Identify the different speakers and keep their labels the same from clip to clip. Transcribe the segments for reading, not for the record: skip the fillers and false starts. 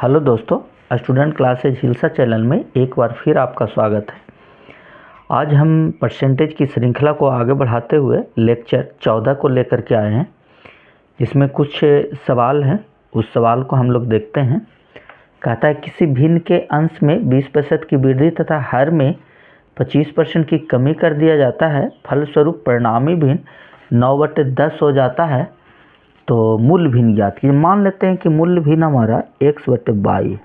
Speaker 1: Hello दोस्तों, student classes Hilsa channel में एक बार फिर आपका स्वागत है। आज हम परसेंटेज की श्रृंखला को आगे बढ़ाते हुए लेक्चर 14 को लेकर के आए हैं। इसमें कुछ सवाल हैं, उस सवाल को हम लोग देखते हैं। कहता है किसी भिन्न के अंश में 20% की वृद्धि तथा हर में 25% की कमी कर दिया जाता है, फलस्वरूप परिणामी भिन्न 9/10 हो जाता है। तो मूल भिन्न ज्ञात कीजिए। मान लेते हैं कि मूल भिन्न हमारा x/22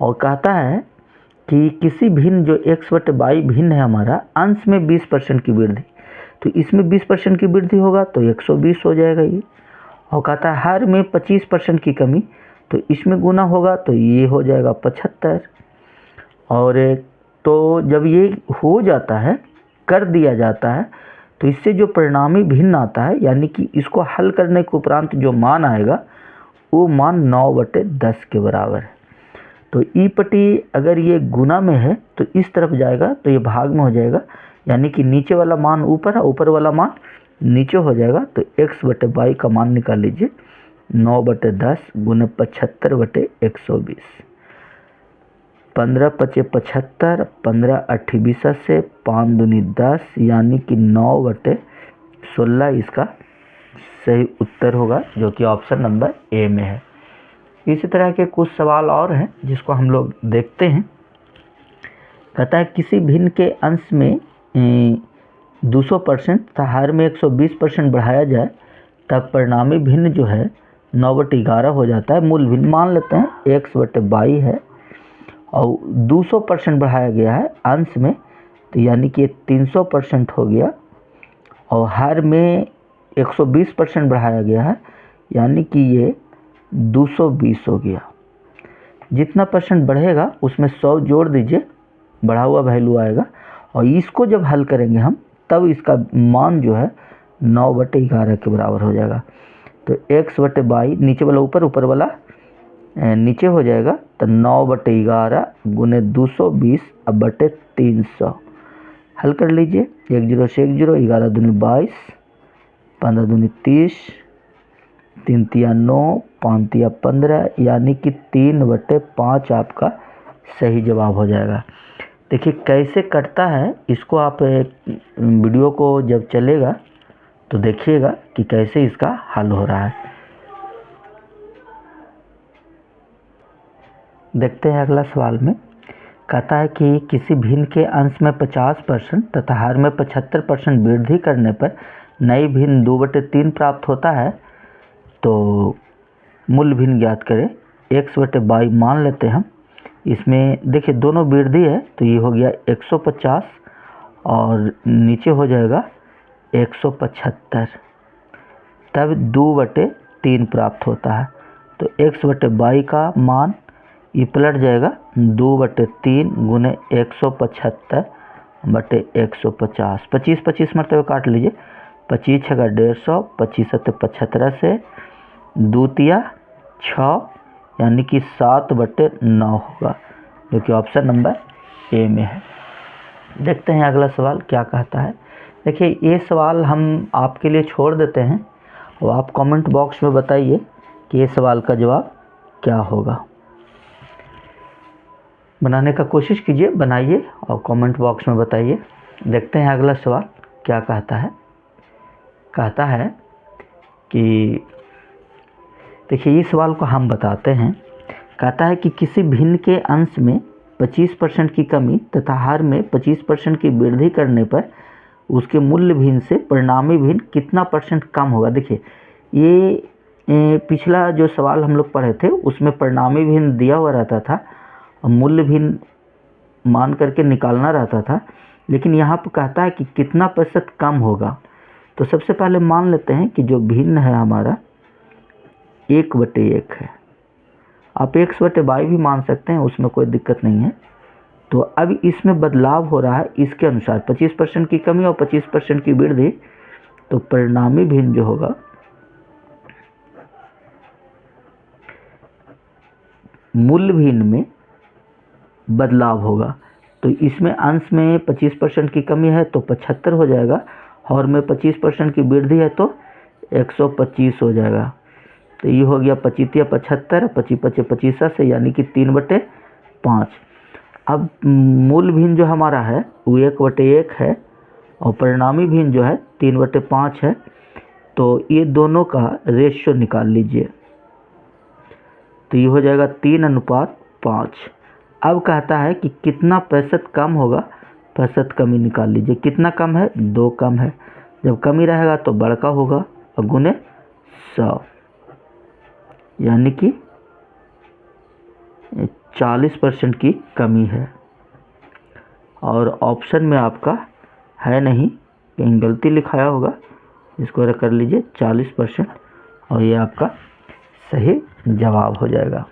Speaker 1: और कहता है कि किसी भिन्न जो x/22 भिन्न है हमारा अंश में 20% की वृद्धि, तो इसमें 20% की वृद्धि होगा तो 120 हो जाएगा ये। और कहता है हर में 25% की कमी, तो इसमें गुना होगा तो ये हो जाएगा 75। और तो जब ये हो जाता है, कर दिया जाता है, तो इससे जो परिणामी भिन्न आता है, यानी कि इसको हल करने के उपरांत जो मान आएगा वो मान 9/10 के बराबर है। तो ई पटी अगर ये गुना में है तो इस तरफ जाएगा तो ये भाग में हो जाएगा, यानी कि नीचे वाला मान ऊपर है, ऊपर वाला मान नीचे हो जाएगा। तो x/22 का मान निकाल लीजिए, 9/10 गुने 75/120। 15×5 = 75, 15×8 = 20 से 5 दूनी 10, यानी कि 9/16 इसका सही उत्तर होगा, जो कि ऑप्शन नंबर ए में है। इसी तरह के कुछ सवाल और हैं जिसको हम लोग देखते हैं। कहता है किसी भिन्न के अंश में 200% तथा हर में 120% बढ़ाया जाए तब परिणामी भिन्न जो है 9/11 हो जाता है। मूल भिन्न मान लेते हैं x/22 है और 200% बढ़ाया गया है अंश में, तो यानी कि 300% हो गया। और हर में 120% बढ़ाया गया है, यानी कि ये 220 हो गया। जितना परसेंट बढ़ेगा उसमें 100 जोड़ दीजिए, बढ़ा हुआ वैल्यू आएगा। और इसको जब हल करेंगे हम, तब इसका मान जो है 9/11 के बराबर हो जाएगा। तो x/22 नीचे वाला ऊपर, ऊपर वाला नीचे हो जाएगा, तो 9/11 गुने 220/300 हल कर लीजिए। 1 0 से 1 0, 11 दूनी 22, 15 दूनी 30, 3 तिया 9, 5 तिया 15, यानी कि 3/5 आपका सही जवाब हो जाएगा। देखिए कैसे कटता है, इसको आप वीडियो को जब चलेगा तो देखिएगा कि कैसे इसका हल हो रहा है। देखते हैं अगला सवाल में। कहता है कि किसी भिन्न के अंश में 50% तथा हर में 75% वृद्धि करने पर नई भिन्न 2/3 प्राप्त होता है। तो मूल भिन्न ज्ञात करें। x/22 मान लेते हैं हम। इसमें देखिए दोनों वृद्धि है, तो ये हो गया 150 और नीचे हो जाएगा 175, तब 2/3 प्राप्त होता है। तो x/22 का मान ये पलट जाएगा 2/3 गुने 175/150। 25 मरतबे काट लीजिए, 25 × 150, 25 × 75 से 2 तिया 6, यानी कि 7/9 होगा, जो कि ऑप्शन नंबर ए में है। देखते हैं अगला सवाल क्या कहता है। देखिए ये सवाल हम आपके लिए छोड़ देते हैं और आप कमेंट बॉक्स में बताइए कि ये सवाल का जवाब क्या होगा। बनाने का कोशिश कीजिए, बनाइए और कमेंट बॉक्स में बताइए। देखते हैं अगला सवाल क्या कहता है। कहता है कि देखिए इस सवाल को हम बताते हैं। कहता है कि किसी भिन्न के अंश में 25% की कमी तथा हर में 25% की वृद्धि करने पर उसके मूल्य भिन्न से परिणामी भिन्न कितना परसेंट कम होगा। देखिए ये पिछला जो सवाल हम लोग पढ़े थे उसमें परिणामी भिन्न दिया हुआ रहता था, मूल्य भिन्न मान करके निकालना रहता था, लेकिन यहाँ पर कहता है कि कितना प्रतिशत कम होगा। तो सबसे पहले मान लेते हैं कि जो भिन्न है हमारा 1/1 है। आप x/22 भी मान सकते हैं, उसमें कोई दिक्कत नहीं है। तो अब इसमें बदलाव हो रहा है इसके अनुसार, 25% की कमी और 25% की वृद्धि, तो परिणामी भिन्न जो होगा मूल्य भिन्न में बदलाव होगा। तो इसमें अंश में 25% की कमी है तो 75 हो जाएगा, और में 25% की वृद्धि है तो 125 हो जाएगा। तो ये हो गया 25 75, 25 25 25 से यानी कि 3/5। अब मूल भिन्न जो हमारा है वो 1/1 है और परिणामी भिन्न जो है 3/5 है। तो ये दोनों का रेशियो निकाल लीजिए, तो ये हो जाएगा 3:5। अब कहता है कि कितना प्रतिशत कम होगा, प्रतिशत कमी निकाल लीजिए। कितना कम है? 2 कम है। जब कमी रहेगा तो बड़का होगा और गुने 100, यानी कि 40% की कमी है। और ऑप्शन में आपका है नहीं, कहीं गलती लिखाया होगा, इसको कर लीजिए 40%, और ये आपका सही जवाब हो जाएगा।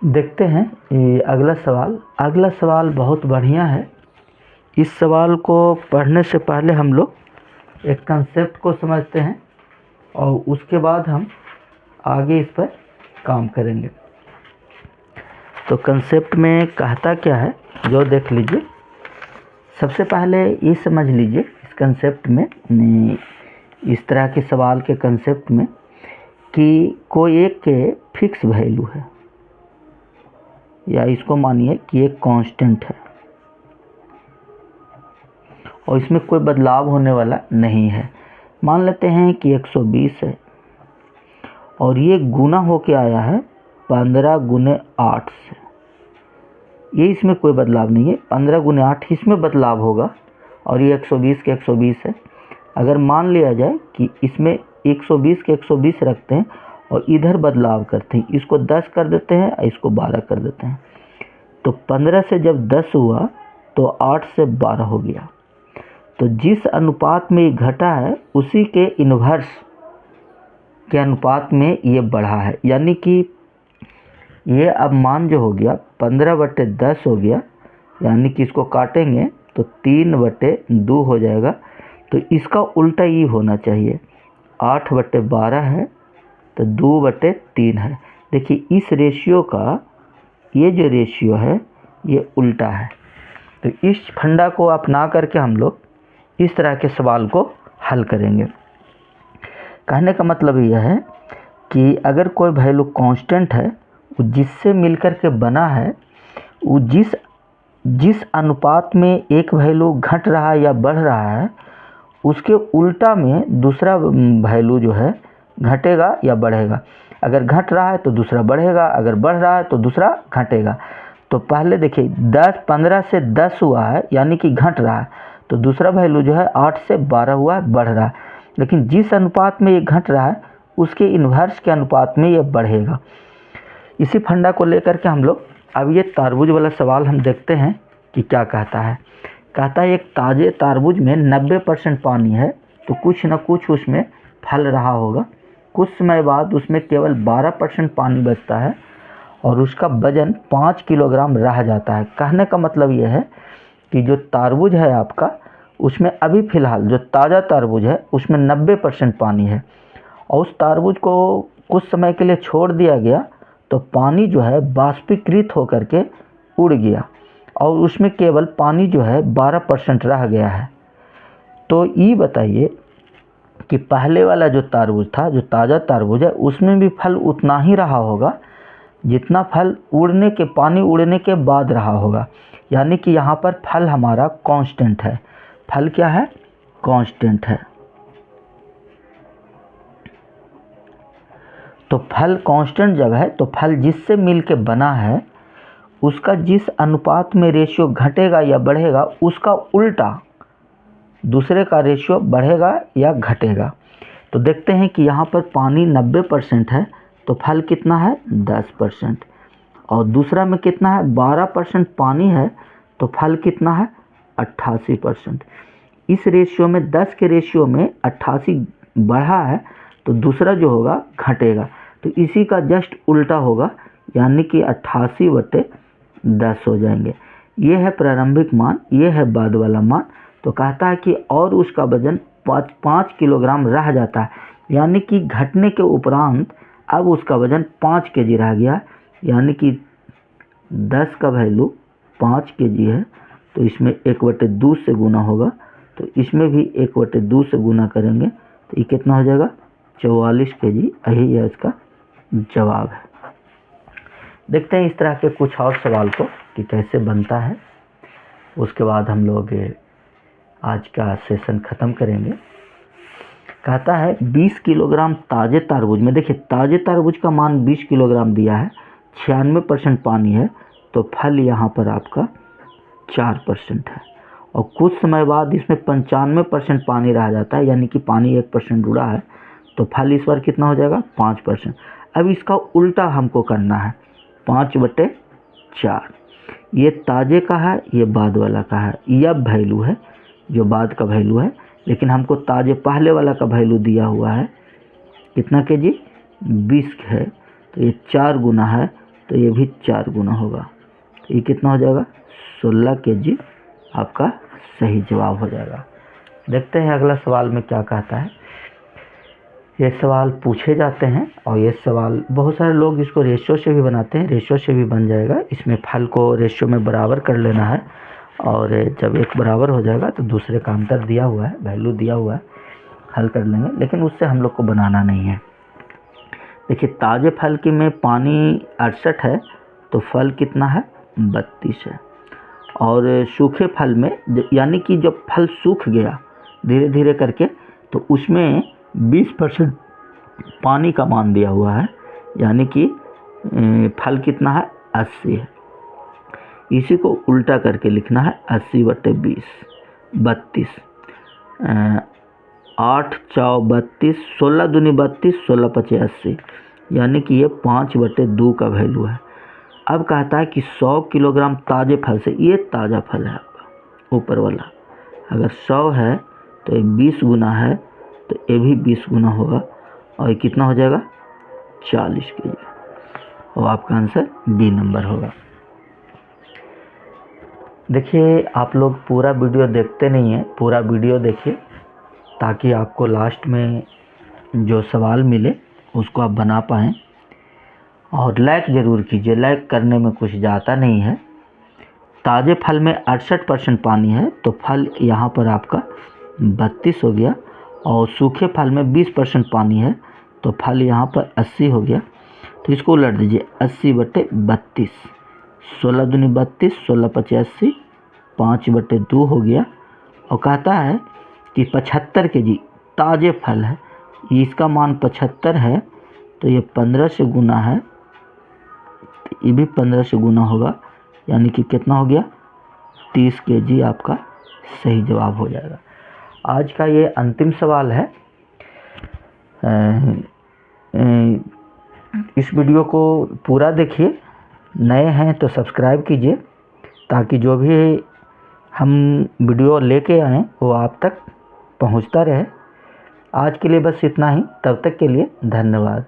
Speaker 1: देखते हैं ये अगला सवाल। अगला सवाल बहुत बढ़िया है। इस सवाल को पढ़ने से पहले हम लोग एक कंसेप्ट को समझते हैं और उसके बाद हम आगे इस पर काम करेंगे। तो कंसेप्ट में कहता क्या है जो देख लीजिए। सबसे पहले ये समझ लीजिए इस कंसेप्ट में, इस तरह के सवाल के कंसेप्ट में, कि कोई एक के फिक्स वैल्यू है, या इसको मानिए कि एक कांस्टेंट है और इसमें कोई बदलाव होने वाला नहीं है। मान लेते हैं कि 120 है और ये गुना होके आया है 15 × 8 से। ये इसमें कोई बदलाव नहीं है। 15 × 8 इसमें बदलाव होगा और ये 120 के 120 है। अगर मान लिया जाए कि इसमें 120 के 120 रखते हैं और इधर बदलाव करते हैं, इसको 10 कर देते हैं, इसको 12 कर देते हैं, तो 15 से जब 10 हुआ तो 8 से 12 हो गया। तो जिस अनुपात में ये घटा है उसी के इन्वर्स के अनुपात में ये बढ़ा है, यानी कि ये अब मान जो हो गया 15/10 हो गया, यानी कि इसको काटेंगे तो 3/2 हो जाएगा। तो इसका उल्टा ये होना चाहिए, 8/12 है तो 2/3 है। देखिए इस रेशियो का ये जो रेशियो है ये उल्टा है। तो इस फंडा को अपना करके हम लोग इस तरह के सवाल को हल करेंगे। कहने का मतलब यह है कि अगर कोई वैल्यू कांस्टेंट है, वो जिससे मिलकर के बना है, वो जिस अनुपात में एक वैल्यू घट रहा है या बढ़ रहा है, उसके उल्टा में दूसरा वैल्यू जो है घटेगा या बढ़ेगा। अगर घट रहा है तो दूसरा बढ़ेगा, अगर बढ़ रहा है तो दूसरा घटेगा। तो पहले देखिए 15 से 10 हुआ है, यानी कि घट रहा है, तो दूसरा वैल्यू जो है 8 से 12 हुआ है, बढ़ रहा है। लेकिन जिस अनुपात में ये घट रहा है उसके इन्वर्स के अनुपात में ये बढ़ेगा। इसी फंडा को लेकर के हम लोग अब ये तारबूज वाला सवाल हम देखते हैं कि क्या कहता है। कहता है एक ताज़े तारबूज में 90% पानी है, तो कुछ न कुछ उसमें फल रहा होगा। कुछ समय बाद उसमें केवल 12% पानी बचता है और उसका वजन 5 किलोग्राम रह जाता है। कहने का मतलब यह है कि जो तारबूज है आपका, उसमें अभी फ़िलहाल जो ताज़ा तारबूज है उसमें 90% पानी है और उस तारबूज को कुछ समय के लिए छोड़ दिया गया तो पानी जो है बाष्पीकृत होकर के उड़ गया और उसमें केवल पानी जो है 12% रह गया है। तो ये बताइए कि पहले वाला जो तारबूज था, जो ताज़ा तारबूज है, उसमें भी फल उतना ही रहा होगा जितना फल पानी उड़ने के बाद रहा होगा। यानी कि यहाँ पर फल हमारा कांस्टेंट है। फल क्या है? कांस्टेंट है। तो फल कांस्टेंट जब है तो फल जिससे मिल के बना है उसका जिस अनुपात में रेशियो घटेगा या बढ़ेगा, उसका उल्टा दूसरे का रेशियो बढ़ेगा या घटेगा। तो देखते हैं कि यहाँ पर पानी 90% है तो फल कितना है? 10%। और दूसरा में कितना है? 12% पानी है तो फल कितना है? 88%। इस रेशियो में 10 के रेशियो में 88 बढ़ा है तो दूसरा जो होगा घटेगा। तो इसी का जस्ट उल्टा होगा, यानी कि 88/10 हो जाएंगे। ये है प्रारंभिक मान, ये है बाद वाला मान। तो कहता है कि और उसका वजन 5 किलोग्राम रह जाता है, यानी कि घटने के उपरांत अब उसका वजन 5 kg रह गया, यानी कि 10 का वैल्यू 5 kg है तो इसमें 1/2 से गुना होगा। तो इसमें भी 1/2 से गुना करेंगे तो ये कितना हो जाएगा? 44 kg, यही है इसका जवाब है। देखते हैं इस तरह के कुछ और सवाल को कि कैसे बनता है, उसके बाद हम लोग आज का सेशन ख़त्म करेंगे। कहता है 20 किलोग्राम ताज़े तरबूज में, देखिए ताज़े तरबूज का मान 20 किलोग्राम दिया है, 96% पानी है, तो फल यहाँ पर आपका 4% है, और कुछ समय बाद इसमें 95% पानी रह जाता है, यानी कि पानी 1% जुड़ा है, तो फल इस बार कितना हो जाएगा 5%। अब इसका उल्टा हमको करना है, 5/4। ये ताज़े का है, ये बाद वाला का है, यह वैल्यू है जो बाद का वैल्यू है, लेकिन हमको ताज़े पहले वाला का वैल्यू दिया हुआ है कितना केजी 20 है, तो ये 4 गुना है, तो ये भी 4 गुना होगा, तो ये कितना हो जाएगा 16 केजी आपका सही जवाब हो जाएगा। देखते हैं अगला सवाल में क्या कहता है। ये सवाल पूछे जाते हैं और ये सवाल बहुत सारे लोग इसको रेशियो से भी बनाते हैं, रेशियो से भी बन जाएगा। इसमें फल को रेशियो में बराबर कर लेना है, और जब एक बराबर हो जाएगा तो दूसरे का अंतर दिया हुआ है, वैल्यू दिया हुआ है, हल कर लेंगे, लेकिन उससे हम लोग को बनाना नहीं है। देखिए ताज़े फल की में पानी 68 है, तो फल कितना है 32 है, और सूखे फल में यानी कि जब फल सूख गया धीरे धीरे करके, तो उसमें 20% पानी का मान दिया हुआ है, यानी कि फल कितना है 80 है। इसी को उल्टा करके लिखना है 80/20, 32, 8 × 32, 16 दूनी 32, 16 × 80, यानी कि ये 5/2 का वैल्यू है। अब कहता है कि 100 किलोग्राम ताज़े फल से, ये ताज़ा फल है आपका ऊपर वाला, अगर 100 है तो ये 20 गुना है, तो ये भी 20 गुना होगा, और ये कितना हो जाएगा 40 kg, और आपका आंसर बी नंबर होगा। देखिए आप लोग पूरा वीडियो देखते नहीं हैं, पूरा वीडियो देखिए ताकि आपको लास्ट में जो सवाल मिले उसको आप बना पाएँ, और लाइक ज़रूर कीजिए, लाइक करने में कुछ जाता नहीं है। ताज़े फल में 68% पानी है, तो फल यहाँ पर आपका 32 हो गया, और सूखे फल में 20% पानी है, तो फल यहाँ पर 80 हो गया, तो इसको उलट दीजिए 80/32, 16 दूनी 32, 16 × 80, 5/2 हो गया, और कहता है कि 75 kg ताज़े फल है, इसका मान 75 है, तो ये 15 से गुना है, ये भी 15 से गुना होगा, यानी कि कितना हो गया 30 kg आपका सही जवाब हो जाएगा। आज का ये अंतिम सवाल है। इस वीडियो को पूरा देखिए, नए हैं तो सब्सक्राइब कीजिए, ताकि जो भी हम वीडियो लेके आएँ वो आप तक पहुंचता रहे। आज के लिए बस इतना ही, तब तक के लिए धन्यवाद।